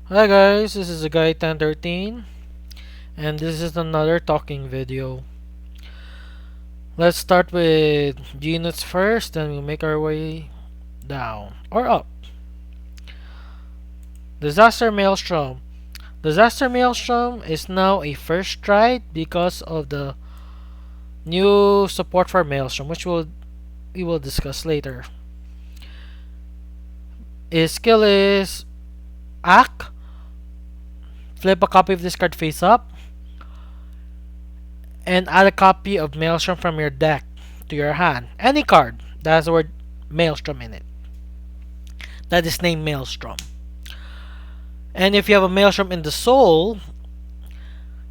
Hi guys, this is a guy 1013 and this is another talking video. Let's start with units first, then we'll make our way down or up. Disaster Maelstrom. Disaster Maelstrom is now a first ride because of the new support for Maelstrom, which we will discuss later. His skill is Act. Flip a copy of this card face up and add a copy of Maelstrom from your deck to your hand. Any card that has the word Maelstrom in it. That is named Maelstrom. And if you have a Maelstrom in the soul,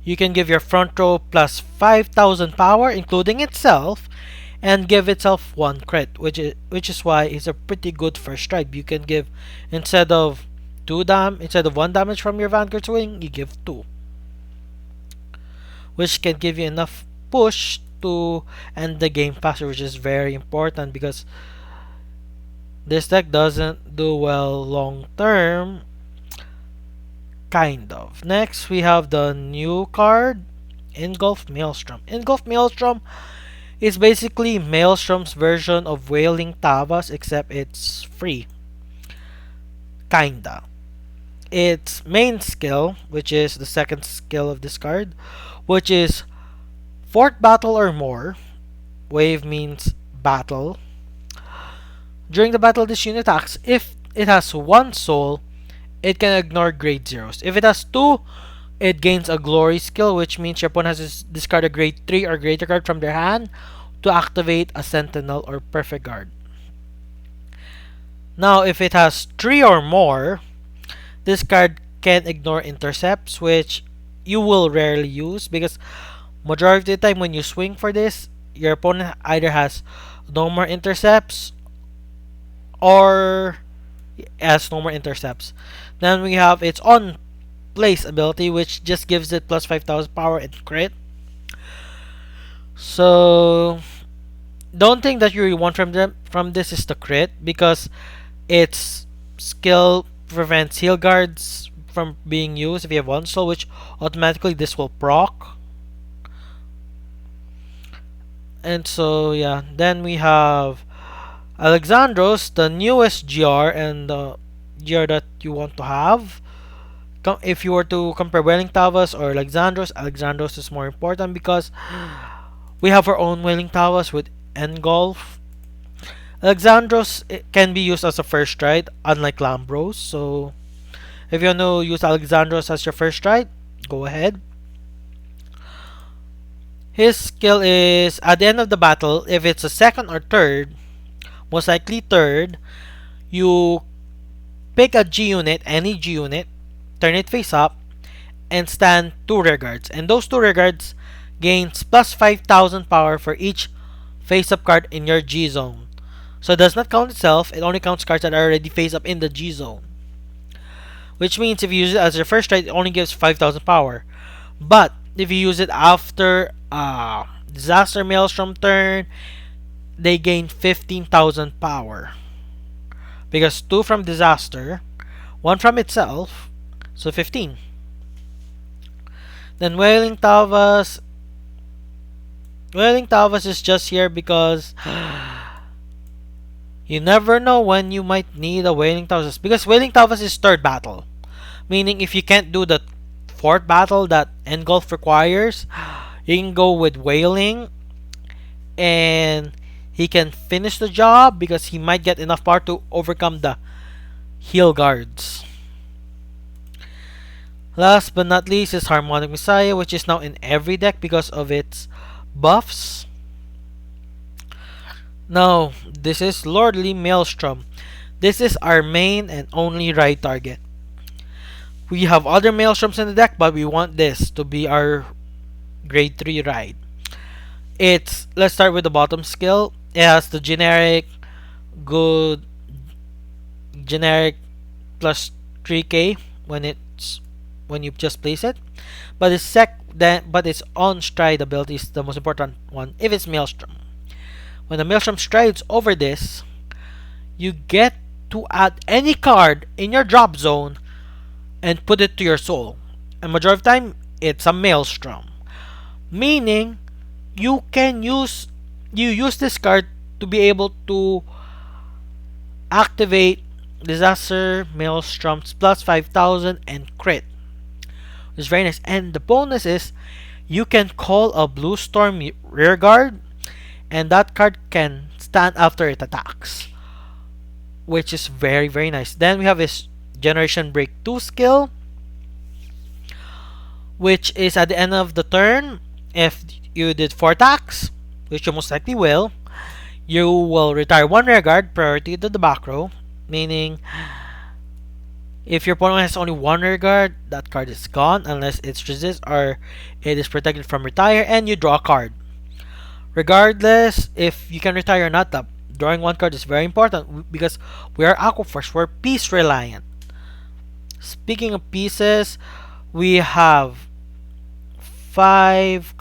you can give your front row plus 5,000 power, including itself, and give itself 1 crit, which is why it's a pretty good first strike. You can give instead of 1 damage from your Vanguard swing, you give 2, which can give you enough push to end the game faster, which is very important because this deck doesn't do well long term. Kind of. Next, we have the new card, Engulf Maelstrom. Engulf Maelstrom is basically Maelstrom's version of Wailing Tavas, except it's free. Kinda. Its main skill, which is the second skill of this card, which is fourth battle or more. Wave means battle. During the battle, this unit attacks. If it has 1 soul, it can ignore grade zeros. If it has 2, it gains a glory skill, which means your opponent has to discard a grade 3 or greater card from their hand to activate a sentinel or perfect guard. Now, if it has 3 or more, this card can ignore intercepts, which you will rarely use because majority of the time when you swing for this, your opponent either has no more intercepts or has no more intercepts. Then we have its on place ability, which just gives it plus 5,000 power and crit. So don't think that you really want from this is the crit, because its skill prevents heal guards from being used if you have 1 soul, which automatically this will proc. And so yeah, then we have Alexandros, the newest GR and the GR that you want to have. If you were to compare Wailing Tavas or Alexandros, Alexandros is more important because we have our own Wailing Tavas with Engulf. Alexandros can be used as a first ride, unlike Lambros. So if you want to use Alexandros as your first ride, go ahead. His skill is at the end of the battle, if it's a second or third, most likely third, you pick a G unit, any G unit, turn it face up, and stand 2 rear guards. And those 2 rear guards gains plus 5,000 power for each face up card in your G zone. So it does not count itself, it only counts cards that are already face up in the G zone. Which means if you use it as your first ride, it only gives 5,000 power. But if you use it after Disaster Maelstrom turn, they gain 15,000 power. Because 2 from Disaster, 1 from itself, so 15. Then Wailing Tavas. Wailing Tavas is just here because you never know when you might need a Wailing Tavas. Because Wailing Tavas is third battle. Meaning if you can't do the fourth battle that Engulf requires, you can go with Wailing and he can finish the job because he might get enough power to overcome the heal guards. Last but not least is Harmonic Messiah, which is now in every deck because of its buffs. Now, this is Lordly Maelstrom. This is our main and only ride target. We have other Maelstroms in the deck, but we want this to be our grade 3 ride. Let's start with the bottom skill. It has the generic plus 3k when you just place it. But its on stride ability is the most important one if it's Maelstrom. When the Maelstrom strides over this, you get to add any card in your drop zone and put it to your soul. And majority of the time, it's a Maelstrom. Meaning, you can use this card to be able to activate Disaster Maelstroms plus 5,000 and crit. It's very nice. And the bonus is you can call a Blue Storm rear guard, and that card can stand after it attacks, which is very, very nice. Then we have his Generation Break 2 skill, which is at the end of the turn, if you did 4 attacks, which you most likely will, you will retire 1 rear guard, priority to the back row, meaning if your opponent has only 1 rear guard, that card is gone unless it's resist or it is protected from retire, and you draw a card. Regardless if you can retire or not, the drawing 1 card is very important because we are Aquaforce, we're piece reliant. Speaking of pieces, we have 5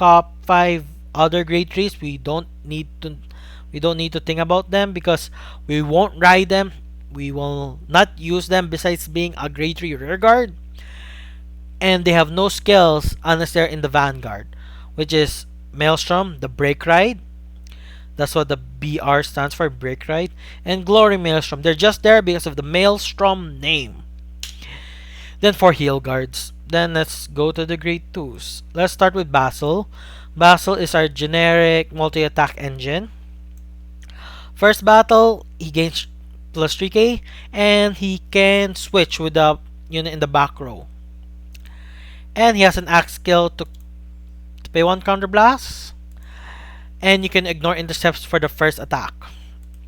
other grade trees. We don't need to think about them because we won't ride them. We will not use them besides being a grade 3 rear guard. And they have no skills unless they're in the Vanguard, which is Maelstrom, the Break Ride. That's what the BR stands for, Break Ride. And Glory Maelstrom. They're just there because of the Maelstrom name. Then for heal guards. Then let's go to the grade 2s. Let's start with Basil. Basil is our generic multi-attack engine. First battle, he gains plus 3k, and he can switch with the unit in the back row. And he has an axe skill to pay 1 counter blast, and you can ignore intercepts for the first attack,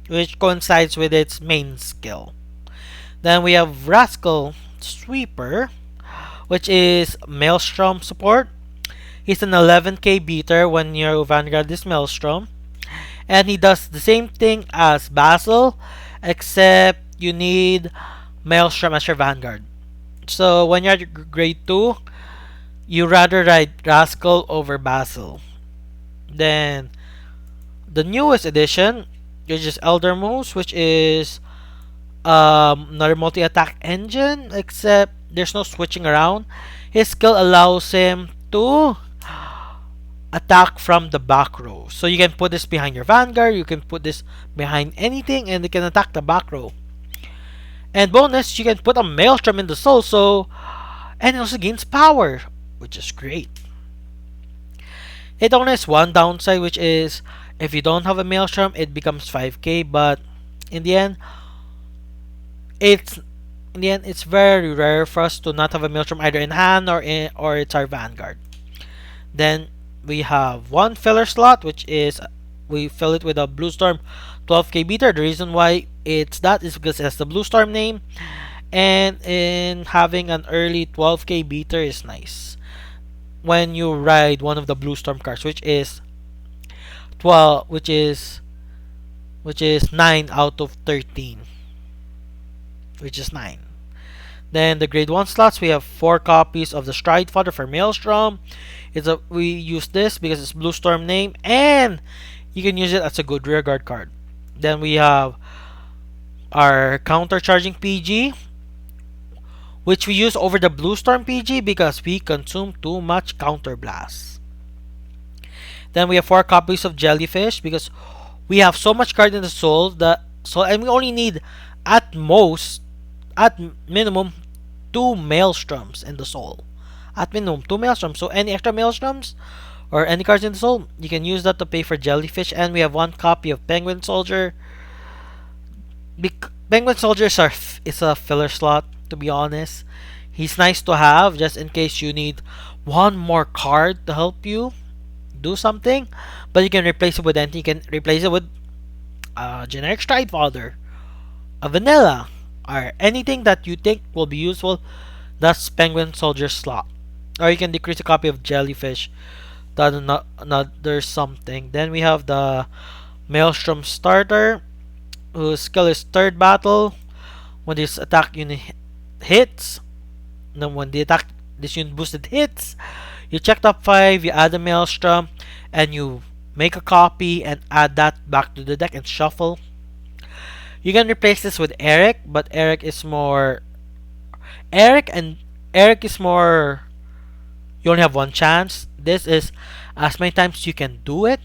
which coincides with its main skill. Then we have Rascal Sweeper, which is Maelstrom support. He's an 11k beater when your Vanguard is Maelstrom, and he does the same thing as Basil, except you need Maelstrom as your Vanguard. So when you're at grade 2, you rather ride Rascal over Basil. Then the newest edition, which is Elder Moose, which is another multi-attack engine, except there's no switching around. His skill allows him to attack from the back row. So you can put this behind your Vanguard, you can put this behind anything, and it can attack the back row. And bonus, you can put a Maelstrom in the soul, and it also gains power, which is great. It only has one downside, which is if you don't have a Maelstrom, it becomes 5k, but in the end, it's very rare for us to not have a Maelstrom either in hand or it's our Vanguard. Then we have one filler slot, which is we fill it with a Blue Storm 12k beater. The reason why it's that is because it has the Blue Storm name, and in having an early 12k beater is nice when you ride one of the Blue Storm cards, which is 9 out of 13, which is 9. Then the grade 1 slots, we have 4 copies of the Stride Fodder for Maelstrom. We use this because it's Blue Storm name, and you can use it as a good rear guard card. Then we have our counter charging PG, which we use over the Blue Storm PG because we consume too much counter blast. Then we have 4 copies of Jellyfish because we have so much card in the soul and we only need at minimum 2 Maelstroms in the soul. At minimum 2 Maelstroms. So any extra Maelstroms or any cards in the soul, you can use that to pay for Jellyfish. And we have 1 copy of Penguin Soldier. Penguin Soldier is a filler slot, to be honest. He's nice to have just in case you need one more card to help you do something, but you can replace it with anything. You can replace it with a generic Stride Fodder, a vanilla, or anything that you think will be useful. That's Penguin Soldier slot. Or you can decrease a copy of Jellyfish to another something. Then we have the Maelstrom Starter, whose skill is third battle. When this attack unit hits, then when this unit boosted hits, you check top 5, you add a Maelstrom, and you make a copy and add that back to the deck and shuffle. You can replace this with Eric, but Eric and Eric is more, you only have one chance. This is as many times you can do it.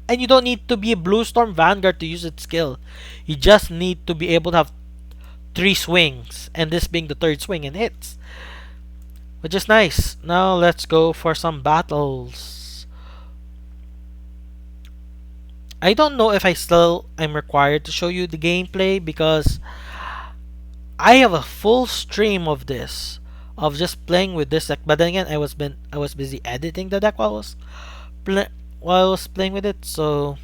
And you don't need to be a Blue Storm Vanguard to use its skill. You just need to be able to have three swings, and this being the third swing and hits, which is nice. Now let's go for some battles. I don't know if I still am required to show you the gameplay because I have a full stream of this, of just playing with this deck. But then again, I was busy editing the deck while I was playing with it, so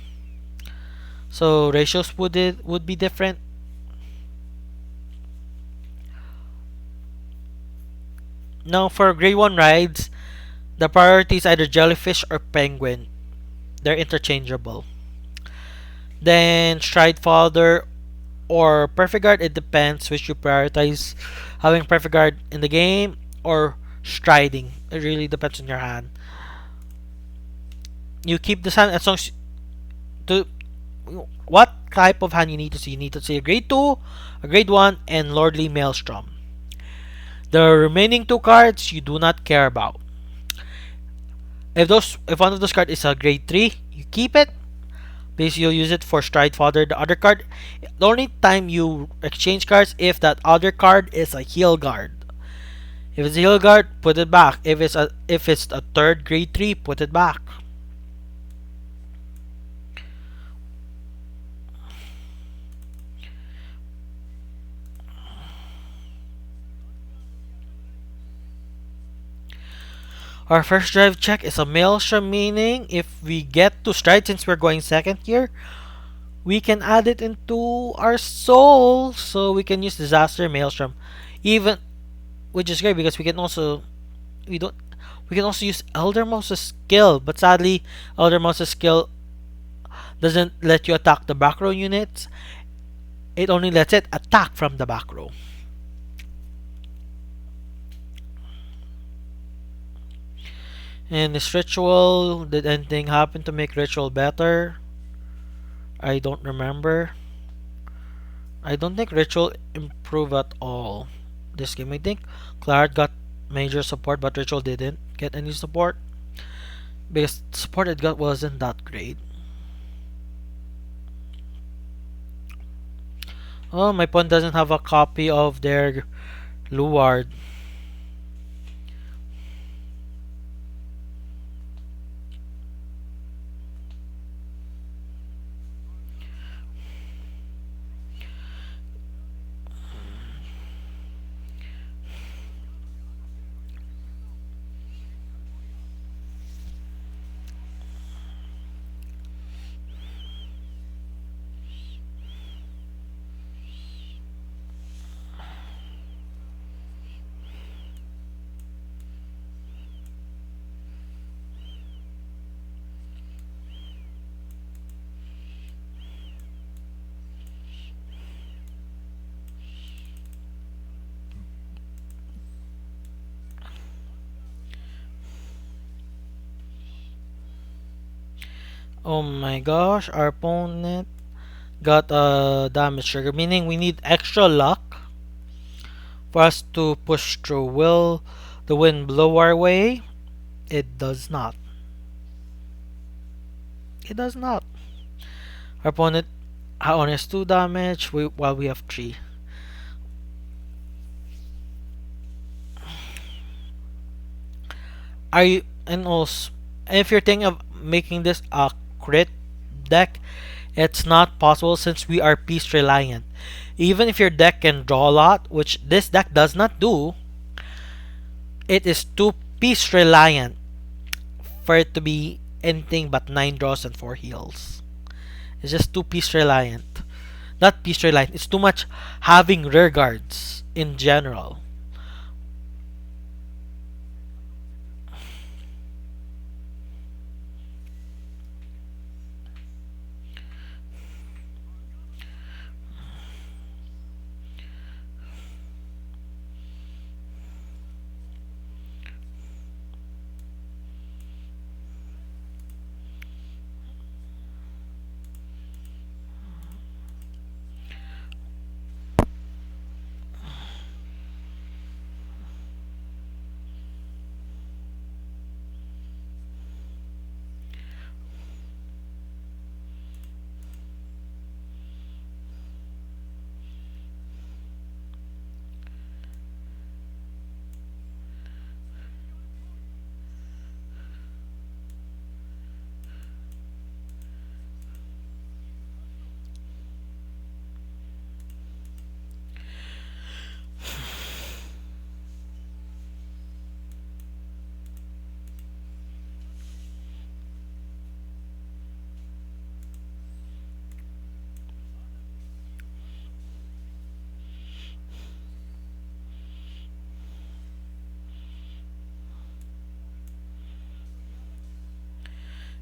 ratios would be different. Now for grade 1 rides, the priority is either jellyfish or penguin. They're interchangeable. Then stride folder or perfect guard, it depends which you prioritize. Having perfect guard in the game or striding. It really depends on your hand. You keep this hand as long as to what type of hand you need to see. You need to see a grade 2, a grade 1, and Lordly Maelstrom. The remaining two cards you do not care about. If one of those cards is a grade 3, you keep it because you'll use it for stride fodder. The other card, the only time you exchange cards if that other card is a heal guard. If it's a heal guard, put it back. If it's a third grade 3, put it back. Our first drive check is a Maelstrom, meaning if we get to stride, since we're going second here, we can add it into our soul, so we can use Disaster Maelstrom, even, which is great because we don't we can also use Eldermoust's skill, but sadly, Eldermoust's skill doesn't let you attack the back row units. It only lets it attack from the back row. In this ritual, did anything happen to make ritual better? I don't remember. I don't think ritual improved at all this game. I think Claret got major support, but ritual didn't get any support because the support it got wasn't that great. Oh, my opponent doesn't have a copy of their Luard. Oh my gosh, our opponent got a damage trigger, meaning we need extra luck for us to push through. Will the wind blow our way? It does not. It does not. Our opponent only has 2 damage while we have 3. Are you, and also, if you're thinking of making this a crit deck, it's not possible since we are piece reliant. Even if your deck can draw a lot, which this deck does not do, it is too piece reliant for it to be anything but 9 draws and 4 heals. It's just too piece reliant. Not piece reliant, it's too much having rear guards in general.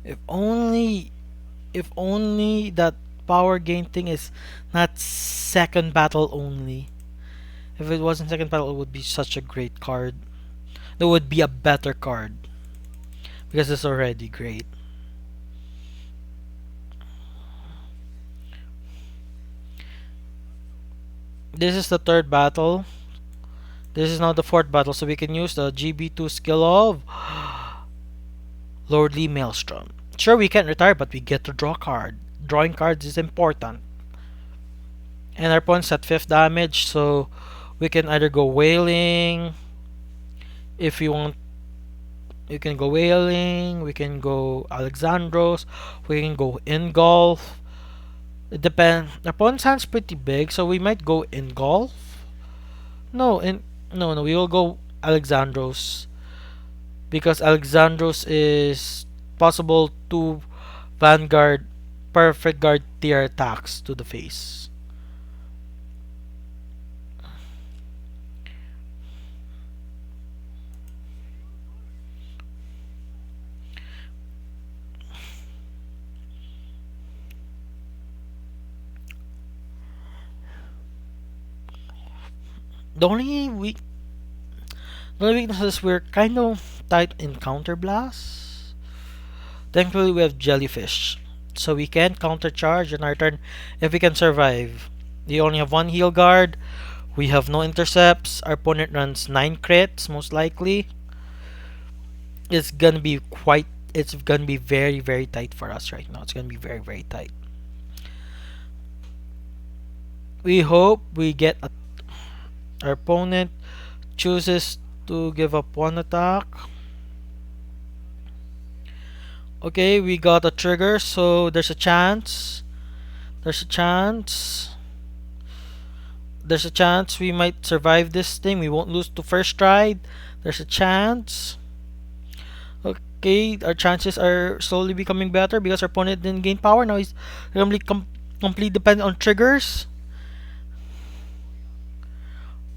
If only, if only that power gain thing is not second battle only. If it wasn't second battle, it would be such a great card. It would be a better card because it's already great. This is the third battle. This is now the fourth battle, so we can use the GB2 skill of Lordly Maelstrom. Sure, we can't retire, but we get to draw card. Drawing cards is important. And our opponent's at 5th damage, so we can either go Wailing. If you want, you can go Wailing. We can go Alexandros. We can go Engulf. It depends. Our opponent's hand's pretty big, so we might go Engulf. No, no. We will go Alexandros because Alexandros is possible to Vanguard perfect guard tier attacks to the face. The only weak, the only weakness is we're kind of tight in counter blast. Thankfully, we have jellyfish, so we can counter charge on our turn if we can survive. We only have one heal guard. We have no intercepts. Our opponent runs 9 crits, most likely. It's gonna be quite. It's gonna be very, very tight for us right now. It's gonna be very, very tight. We hope we get our opponent chooses to give up one attack. Okay, we got a trigger, so there's a chance. There's a chance. There's a chance we might survive this thing. We won't lose to first stride. There's a chance. Okay, our chances are slowly becoming better because our opponent didn't gain power. Now he's completely dependent on triggers.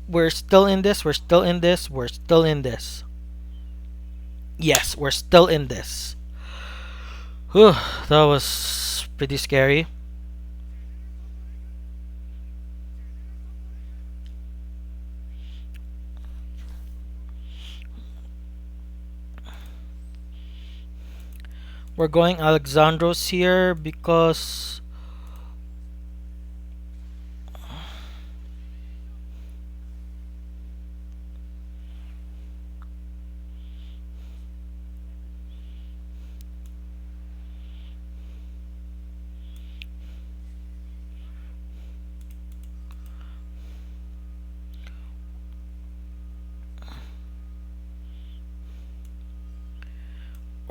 We're still in this. We're still in this. We're still in this. Yes, we're still in this. Whew, that was pretty scary. We're going Alexandros here because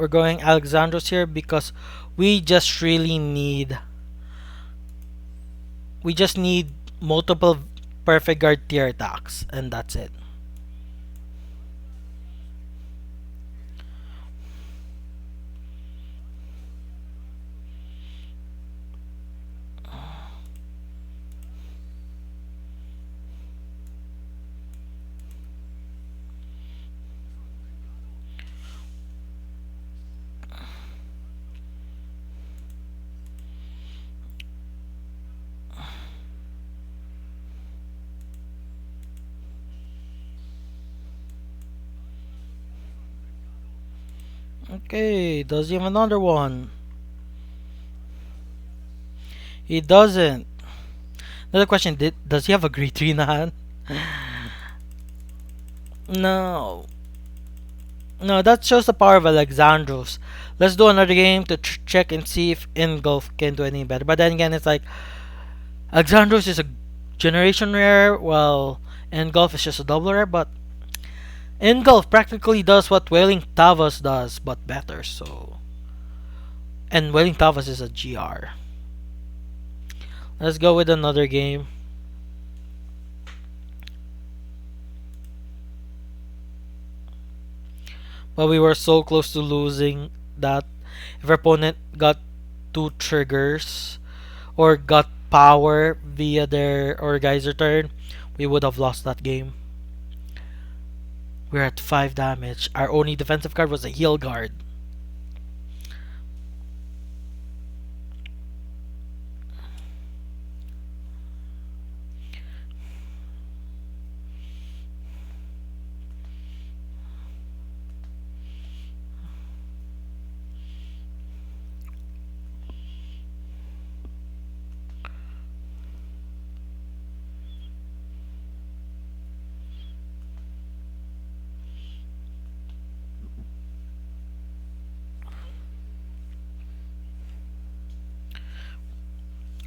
we're going Alexandros here because we just really need we just need multiple perfect guard tier attacks and that's it. Okay, does he have another one? He doesn't. Another question, does he have a grade 3 in hand? No. No, that shows the power of Alexandros. Let's do another game to check and see if Engulf can do any better. But then again, it's like Alexandros is a generation rare, while Engulf is just a double rare. But Engulf practically does what Wailing Tavas does, but better. So, and Wailing Tavas is a GR. Let's go with another game. But we were so close to losing that if our opponent got 2 triggers or got power via their or geyser turn, we would have lost that game. We're at 5 damage. Our only defensive card was a heal guard.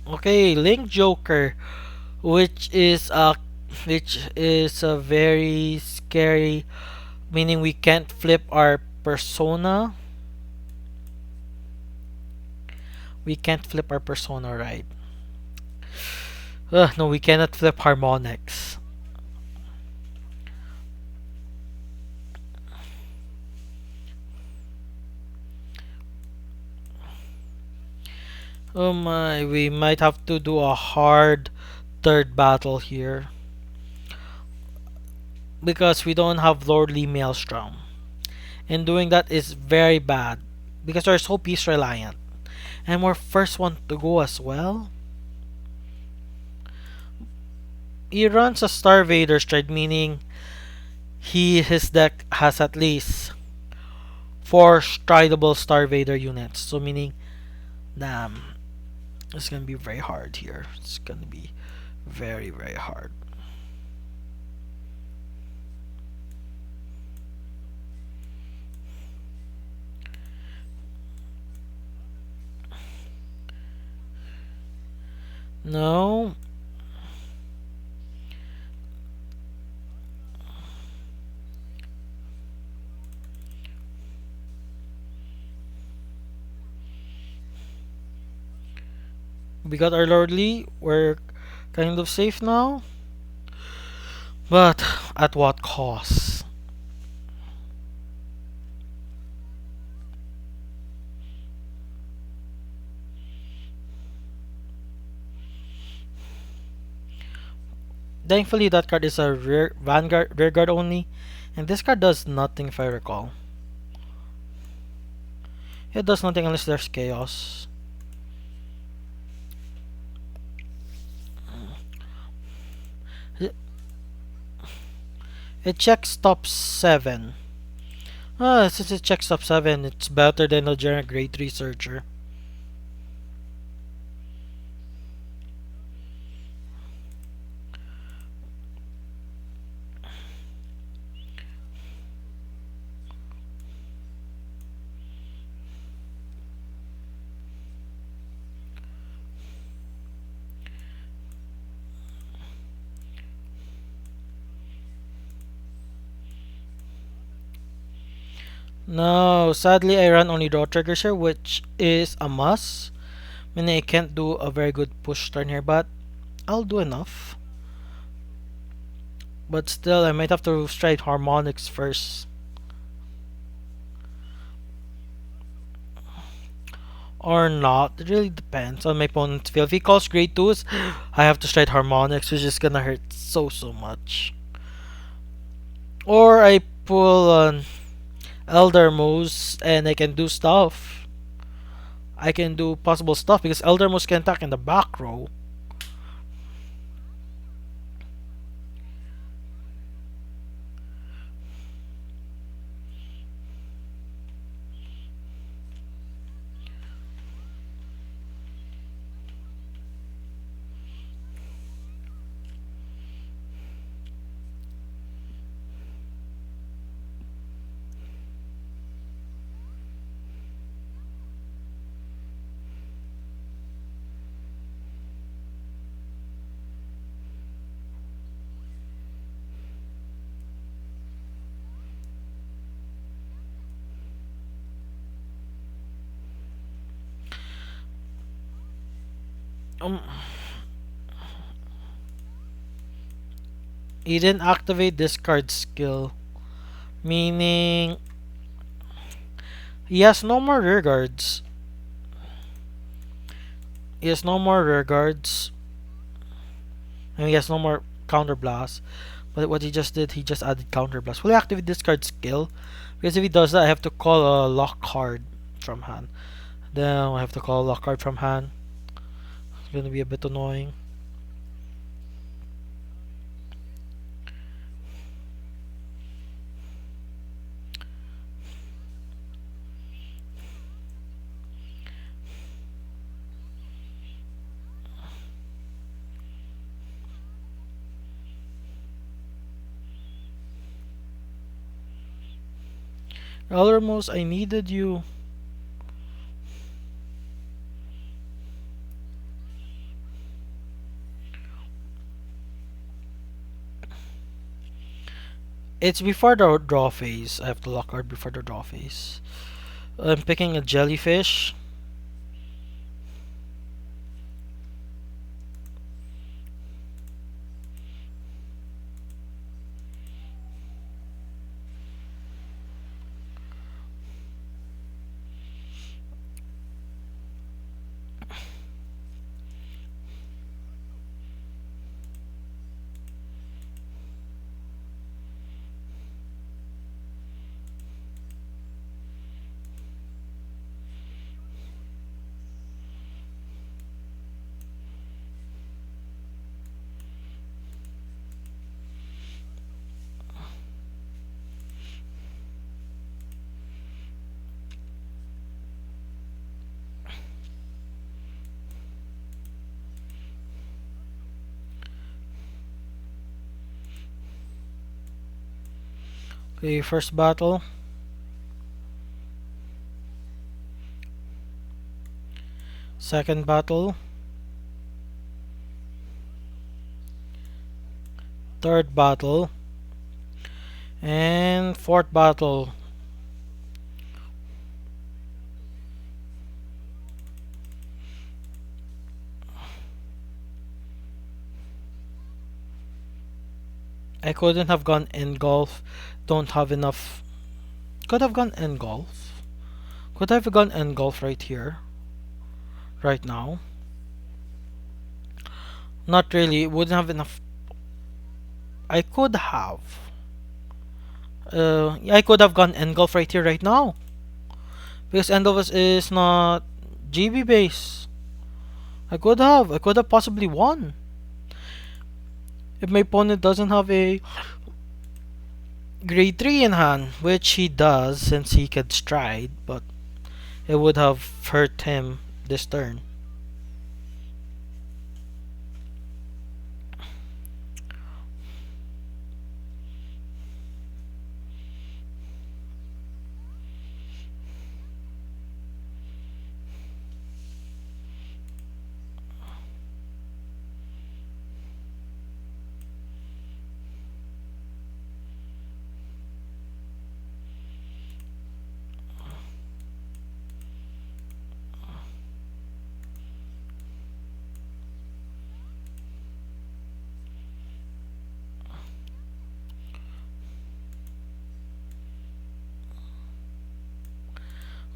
Okay, Link Joker, which is a very scary, meaning we can't flip our persona. We can't flip our persona, right? No, we cannot flip harmonics. Oh my, we might have to do a hard third battle here because we don't have Lordly Maelstrom. And doing that is very bad because we're so piece reliant. And we're first one to go as well. He runs a Star Vader stride, meaning his deck has at least four stridable Star Vader units. So meaning, damn, it's gonna be very hard here. It's gonna be very very hard. No, we got our Lordly. We're kind of safe now, but at what cost? Thankfully, that card is a rare Vanguard rear guard only, and this card does nothing if I recall. It does nothing unless there's chaos. It, it checks top 7. Since it checks top 7, it's better than a generic grade 3 searcher. No, sadly I run only draw triggers here, which is a must. Meaning I can't do a very good push turn here, but I'll do enough. But still, I might have to strike harmonics first. Or not. It really depends on my opponent's feel. If he calls grade 2s, I have to strike harmonics, which is gonna hurt so much. Or I pull on Elder Moose and I can do stuff. I can do possible stuff because Elder Moose can attack in the back row. Um, he didn't activate this card skill, meaning he has no more rear guards. He has no more rear guards, and he has no more counter blast. But what he just did, he just added counter blast. Will he activate this card skill? Because if he does that, I have to call a lock card from hand. Then I have to call a lock card from hand. It's gonna be a bit annoying. Almost, I needed you. It's before the draw phase. I have to lock card before the draw phase. I'm picking a jellyfish. Okay, first battle. Second battle. Third battle. And fourth battle. I couldn't have gone Engulf. Don't have enough. Could have gone Engulf. Could have gone Engulf right here. Right now. Not really. Wouldn't have enough. I could have. I could have gone Engulf right here, right now. Because Engulf is not GB base. I could have. I could have possibly won. If my opponent doesn't have a grade 3 in hand, which he does since he could stride, but it would have hurt him this turn.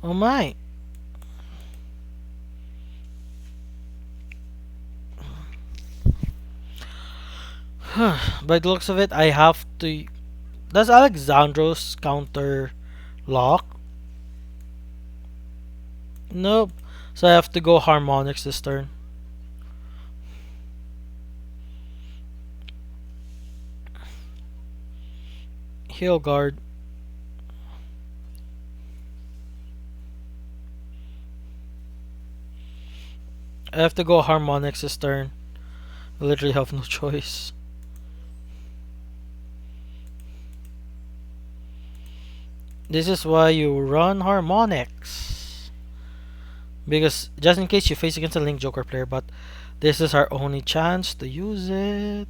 Oh my. By the looks of it, I have to. Does Alexandros counter lock? Nope. So I have to go harmonics this turn. Heal guard. I have to go harmonics this turn. I literally have no choice. This is why you run harmonics. Because just in case you face against a Link Joker player, but this is our only chance to use it.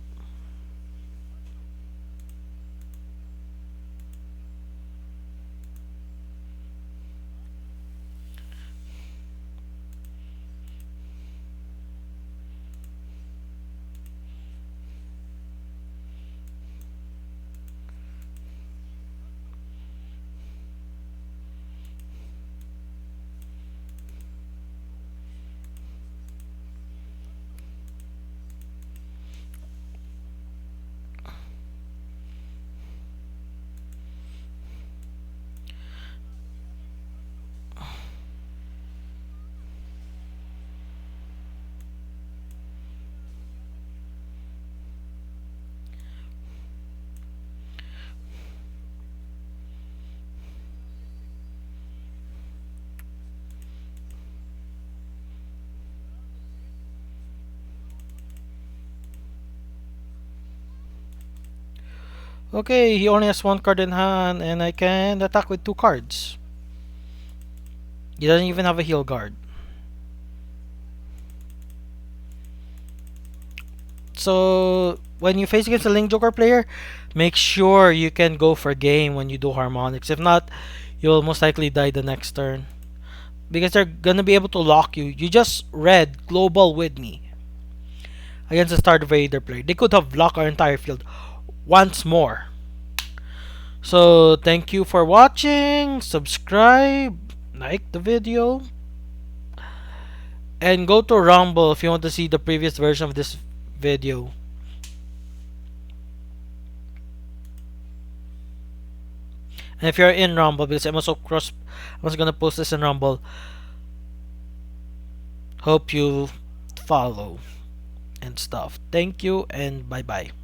Okay, he only has one card in hand, and I can attack with two cards. He doesn't even have a heal guard. So when you face against a Link Joker player, Make sure you can go for game when you do harmonics. If not, you'll most likely die the next turn. Because they're gonna be able to lock you. You just read global with me against the Star Vader player. They could have locked our entire field once more. So thank you for watching. Subscribe, like the video, and go to Rumble if you want to see the previous version of this video. And if you're in Rumble, because I'm also gonna post this in Rumble. Hope you follow and stuff. Thank you and bye bye.